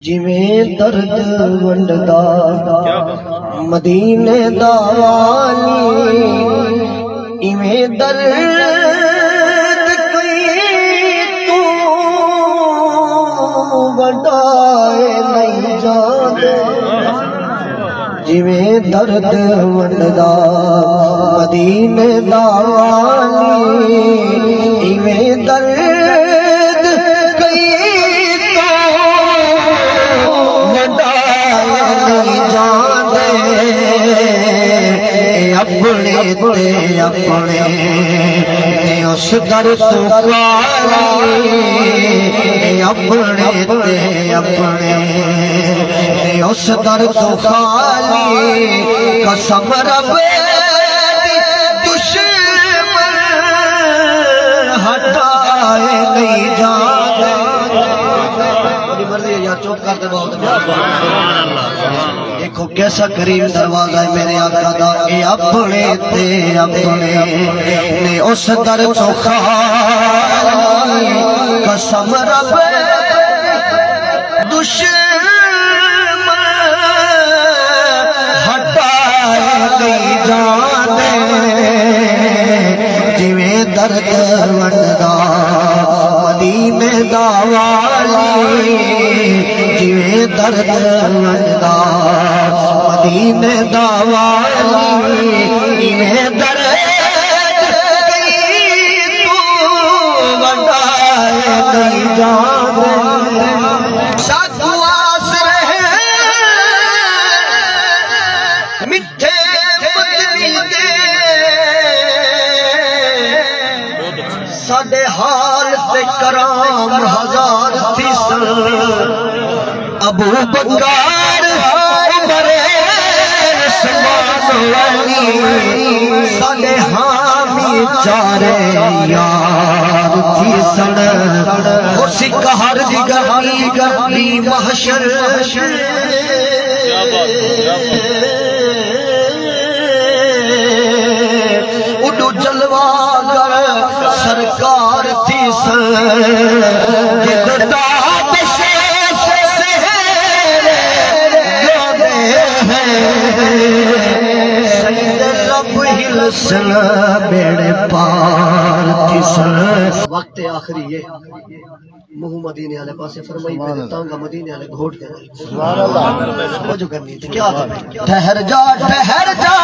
جویں درد ونڈدا مدینے دا والی ایویں درد کوئی تو ونڈائے نہیں جاندے جویں درد ونڈدا مدینے دا والی ایویں درد کوئی اپنے تے اپنے اس در تو خالی اپنے تے اپنے اس در تو خالی قسم رب دشمن ہٹائے نہیں جاندے بڑی مرضی ہے یار چوپ کر دے بہت دیکھو کیسا کریم دروازہ ہے میرے آقا دا اے اپنے تے اپنے نے اس در تو خالی قسم رب دشمن ہٹائے نہیں جاندے جویں درد ونڈدا مدینے دا والی جویں درد ونڈدا مدینے دا والی ایویں درد کوئی تو ونڈائے نہیں جاندے ساتھ آس رہے مٹھے مدنی دے ساڈے حال تے کرام ہزار تھی سن ابو بکر عمر عثمان علی ساڈے حامی چارے یار تھی سن اسی قہر دی گرمی محشر اڈو جلوہ گر سرکار تھی سن جدتا سن بیڑے پار کسن وقت آخری یہ منہ مدینے والے پاسے فرمائی پہ تانگا مدینے والے گھوٹ کے سبحان اللہ وہ جو کرنی تھی کیا تھا ٹھہر جا ٹھہر جا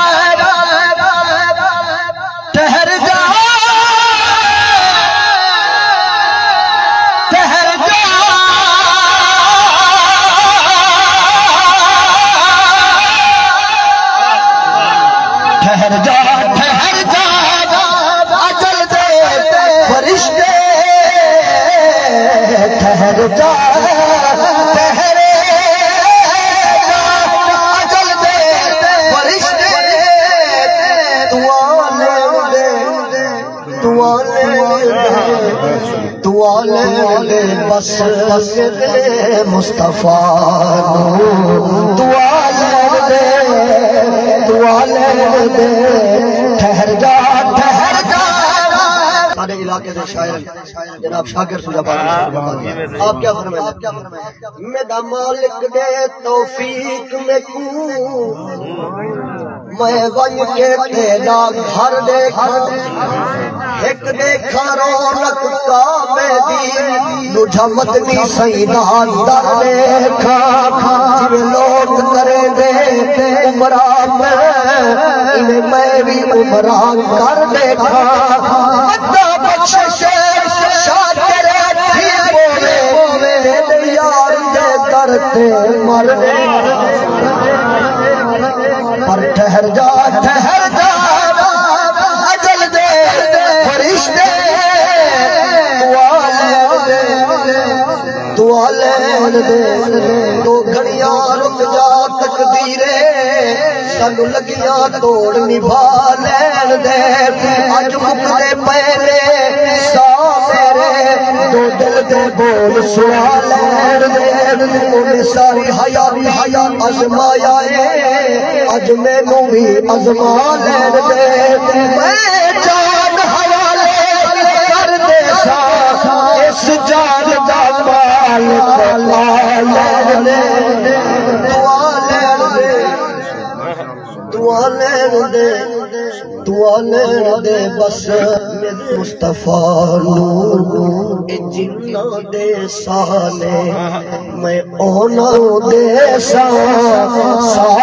ٹھہر جا ٹھہر جا ٹھہر جا اجل دے فرشتے ٹھہر جا ٹھہر جا اجل دے فرشتے دعا لے دے دعا لے دے بس دے مصطفیٰ دعا لے دے دعا لے دے ٹھہر جا ٹھہر جا سارے علاقے سے شاعر جناب شاکر سوجا پاکی آپ کیا فرمائیں میرا مالک دے توفیق میں کو میں ون کے تیرا گھر دیکھا ایک دیکھا رونق کعبے دی نجھا مدنی سیدہ در دیکھا جویں لوگ کریں دے عمرہ میں بھی عمرہ کر دیکھا مدہ بخشش شاکر تھی بولے تیرے یار دے در تے مر پر ٹھہر جا اجل دے فرشتے دعا لے دے تو گھڑیاں رک جا تقدیرے سانو لگیاں توڑ نبھا لین دے اج مکدے پہلے سا میرے دو دل دے بول سنا لین دے انہیں ساری حیات ازمایا ہے اج میں نو بھی ازما لین دے میں جان حوالے کر دے سا اس جان دا دعا لین دے بس میرے مصطفیٰ نور اے جنہ دے سالے میں اونا دے سارے